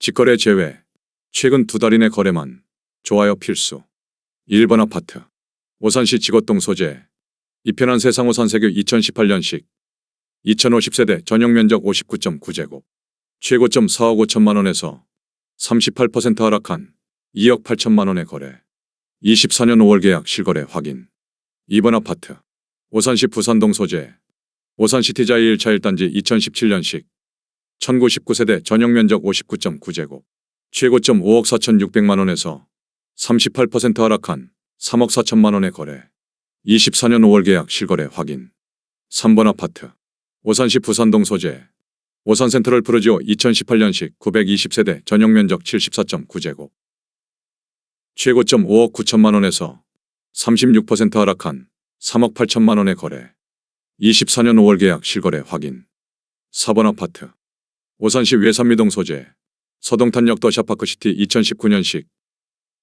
직거래 제외. 최근 2달 이내 거래만. 좋아요 필수. 1번 아파트. 오산시 지곡동 소재. 이편한 세상 오산세교 2018년식. 2050세대 전용면적 59.9제곱. 최고점 4억 5천만 원에서 38% 하락한 2억 8천만 원의 거래. 24년 5월 계약 실거래 확인. 2번 아파트. 오산시 부산동 소재. 오산시티자이 1차 1단지 2017년식. 1099세대 전용면적 59.9제곱. 최고점 5억 4,600만 원에서 38% 하락한 3억 4천만 원의 거래. 24년 5월 계약 실거래 확인. 3번 아파트. 오산시 부산동 소재. 오산센트럴 프루지오 2018년식 920세대 전용면적 74.9제곱. 최고점 5억 9천만 원에서 36% 하락한 3억 8천만 원의 거래. 24년 5월 계약 실거래 확인. 4번 아파트. 오산시 외산미동 소재. 서동탄역 더샤파크시티 2019년식.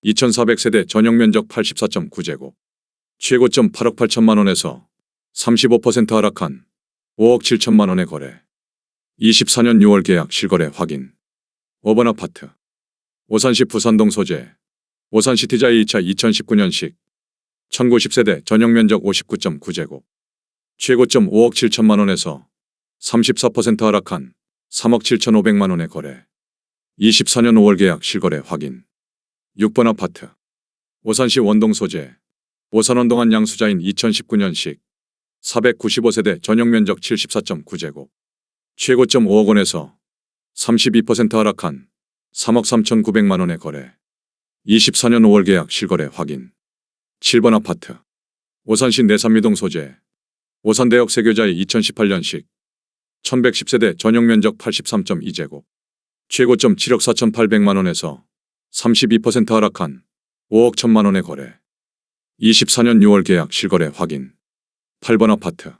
2400세대 전용면적 84.9제곱. 최고점 8억 8천만 원에서 35% 하락한 5억 7천만 원의 거래. 24년 6월 계약 실거래 확인. 5번 아파트. 오산시 부산동 소재. 오산시티자이 2차 2019년식. 1090세대 전용면적 59.9제곱. 최고점 5억 7천만 원에서 34% 하락한 3억 7,500만 원의 거래. 24년 5월 계약 실거래 확인. 6번 아파트. 오산시 원동 소재. 오산원동안 양수자인 2019년식. 495세대 전용면적 74.9제곱. 최고점 5억 원에서 32% 하락한 3억 3,900만 원의 거래. 24년 5월 계약 실거래 확인. 7번 아파트. 오산시 내산미동 소재. 오산대역 세교자의 2018년식. 1110세대 전용면적 83.2제곱. 최고점 7억 4,800만 원에서 32% 하락한 5억 1천만 원의 거래. 24년 6월 계약 실거래 확인. 8번 아파트.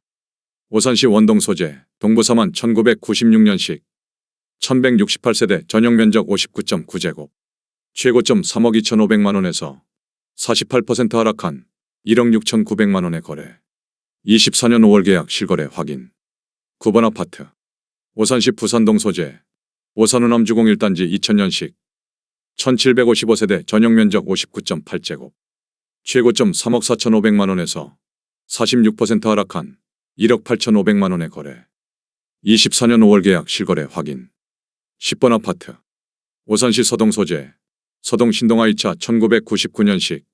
오산시 원동 소재. 동부서만 1996년식. 1168세대 전용면적 59.9제곱. 최고점 3억 2,500만 원에서 48% 하락한 1억 6,900만 원의 거래. 24년 5월 계약 실거래 확인. 9번 아파트. 오산시 부산동 소재. 오산우남주공 1단지 2000년식. 1755세대 전용면적 59.8제곱. 최고점 3억 4,500만 원에서 46% 하락한 1억 8,500만 원의 거래. 24년 5월 계약 실거래 확인. 10번 아파트. 오산시 서동 소재. 서동 신동아 2차 1999년식.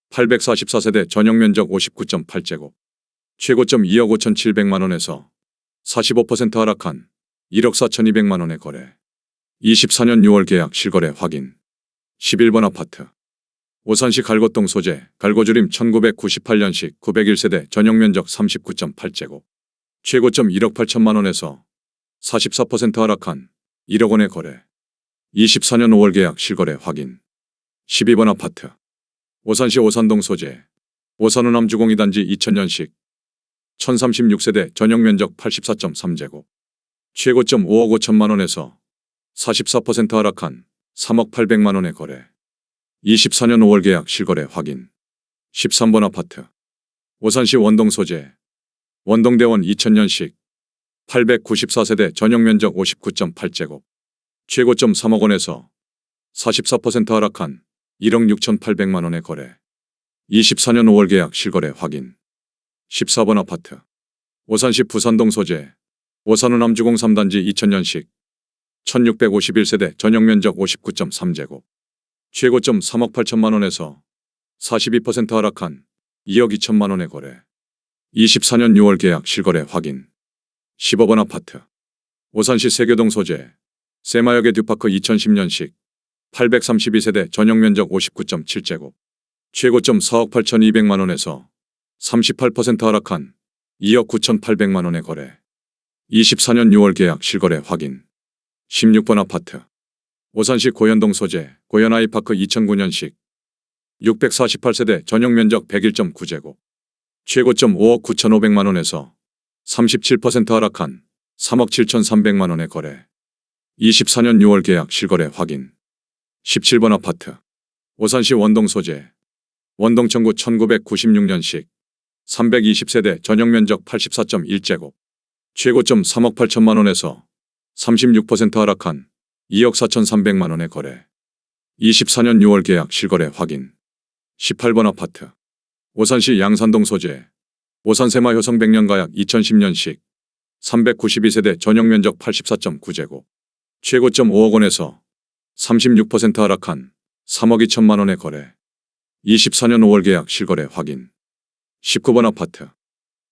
844세대 전용면적 59.8제곱. 최고점 2억 5,700만 원에서 45% 하락한 1억 4,200만 원의 거래. 24년 6월 계약 실거래 확인. 11번 아파트. 오산시 갈고동 소재. 갈고주림 1998년식 901세대 전용면적 39.8제곱. 최고점 1억 8천만 원에서 44% 하락한 1억 원의 거래. 24년 5월 계약 실거래 확인. 12번 아파트. 오산시 오산동 소재. 오산우남주공 2단지 2000년식. 1036세대 전용면적 84.3제곱. 최고점 5억 5천만 원에서 44% 하락한 3억 800만 원의 거래. 24년 5월 계약 실거래 확인. 13번 아파트. 오산시 원동 소재. 원동대원 2000년식. 894세대 전용면적 59.8제곱. 최고점 3억 원에서 44% 하락한 1억 6,800만 원의 거래. 24년 5월 계약 실거래 확인. 14번 아파트. 오산시 부산동 소재. 오산우남주공 3단지 2000년식. 1651세대 전용면적 59.3제곱. 최고점 3억 8천만 원에서 42% 하락한 2억 2천만 원의 거래. 24년 6월 계약 실거래 확인. 15번 아파트. 오산시 세교동 소재. 세마역의 듀파크 2010년식. 832세대 전용면적 59.7제곱. 최고점 4억 8,200만 원에서 38% 하락한 2억 9,800만 원의 거래. 24년 6월 계약 실거래 확인. 16번 아파트. 오산시 고현동 소재. 고현아이파크 2009년식. 648세대 전용면적 101.9제곱. 최고점 5억 9,500만 원에서 37% 하락한 3억 7,300만 원의 거래. 24년 6월 계약 실거래 확인. 17번 아파트. 오산시 원동 소재. 원동청구 1996년식. 320세대 전용면적 84.1제곱. 최고점 3억 8천만 원에서 36% 하락한 2억 4,300만 원의 거래. 24년 6월 계약 실거래 확인. 18번 아파트. 오산시 양산동 소재. 오산세마 효성 100년 가약 2010년식. 392세대 전용 면적 84.9제곱. 최고점 5억 원에서 36% 하락한 3억 2천만 원의 거래. 24년 5월 계약 실거래 확인. 19번 아파트.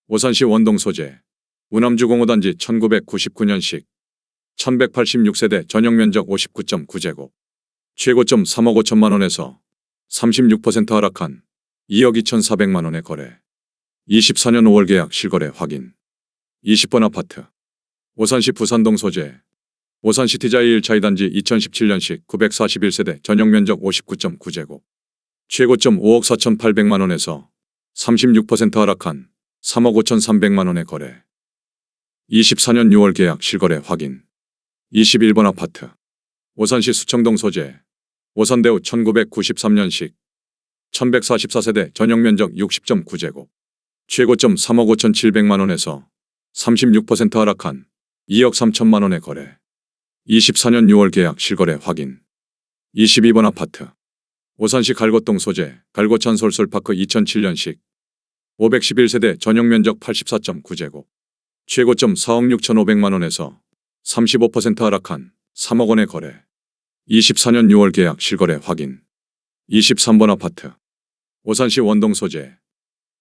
오산시 원동 소재. 우남주 공호단지 1999년식. 1186세대 전용 면적 59.9제곱. 최고점 3억 5천만 원에서 36% 하락한 2억 2,400만 원의 거래. 24년 5월 계약 실거래 확인. 20번 아파트. 오산시 부산동 소재. 오산시티자이 1차 2단지 2017년식 941세대 전용 면적 59.9제곱. 최고점 5억 4,800만 원에서 36% 하락한 3억 5,300만 원의 거래. 24년 6월 계약 실거래 확인. 21번 아파트. 오산시 수청동 소재. 오산대우 1993년식 1144세대 전용 면적 60.9제곱. 최고점 3억 5,700만 원에서 36% 하락한 2억 3천만 원의 거래. 24년 6월 계약 실거래 확인. 22번 아파트. 오산시 갈고동 소재. 갈고천 솔솔파크 2007년식 511세대 전용 면적 84.9제곱. 최고점 4억 6,500만 원에서 35% 하락한 3억 원의 거래. 24년 6월 계약 실거래 확인. 23번 아파트. 오산시 원동 소재.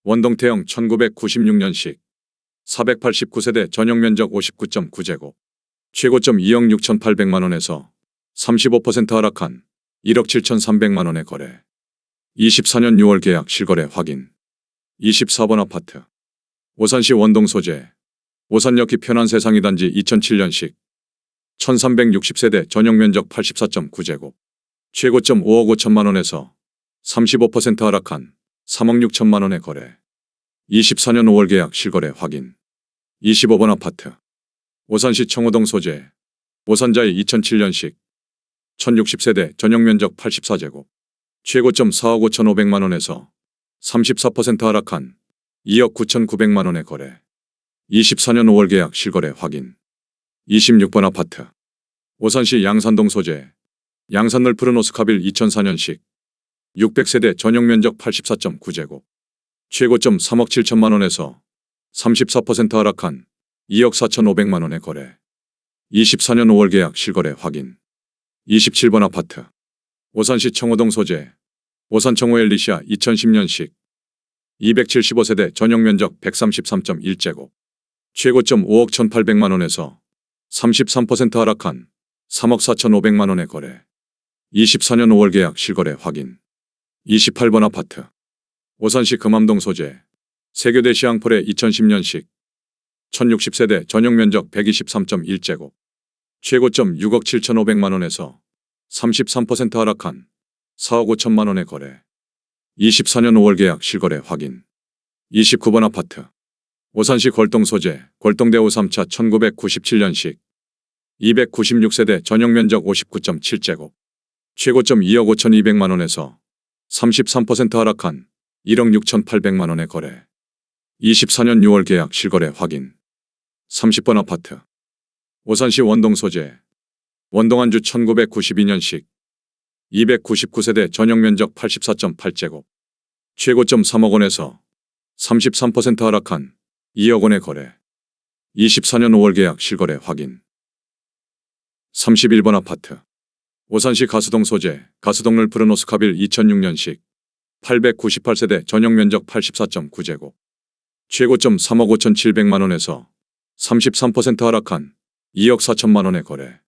원동태형 1996년식 489세대 전용 면적 59.9제곱. 최고점 2억 6,800만 원에서 35% 하락한 1억 7,300만 원의 거래. 24년 6월 계약 실거래 확인. 24번 아파트. 오산시 원동 소재. 오산역이 편한 세상 2단지 2007년식 1360세대 전용 면적 84.9제곱. 최고점 5억 5천만 원에서 35% 하락한 3억 6천만 원의 거래. 24년 5월 계약 실거래 확인. 25번 아파트. 오산시 청호동 소재. 오산자이 2007년식 1060세대 전용 면적 84제곱. 최고점 4억 5,500만 원에서 34% 하락한 2억 9,900만 원의 거래. 24년 5월 계약 실거래 확인. 26번 아파트. 오산시 양산동 소재. 양산널 푸른 오스카빌 2004년식 600세대 전용 면적 84.9제곱. 최고점 3억 7천만 원에서 34% 하락한 2억 4,500만 원의 거래. 24년 5월 계약 실거래 확인. 27번 아파트. 오산시 청호동 소재. 오산청호 엘리시아 2010년식 275세대 전용 면적 133.1제곱. 최고점 5억 1,800만 원에서 33% 하락한 3억 4,500만 원의 거래. 24년 5월 계약 실거래 확인. 28번 아파트. 오산시 금암동 소재. 세교대 시앙폴의 2010년식 1060세대 전용 면적 123.1제곱. 최고점 6억 7,500만 원에서 33% 하락한 4억 5천만 원의 거래. 24년 5월 계약 실거래 확인. 29번 아파트. 오산시 걸동 소재. 걸동대우 3차 1997년식 296세대 전용 면적 59.7제곱. 최고점 2억 5,200만 원에서 33% 하락한 1억 6,800만 원의 거래. 24년 6월 계약 실거래 확인. 30번 아파트. 오산시 원동 소재. 원동안주 1992년식 299세대 전용 면적 84.8제곱. 최고점 3억 원에서 33% 하락한 2억 원의 거래. 24년 5월 계약 실거래 확인. 31번 아파트. 오산시 가수동 소재. 가수동을 푸른 오스카빌 2006년식 898세대 전용 면적 84.9제곱. 최고점 3억 5,700만 원에서 33% 하락한 2억 4천만 원의 거래.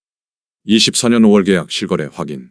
24년 5월 계약 실거래 확인.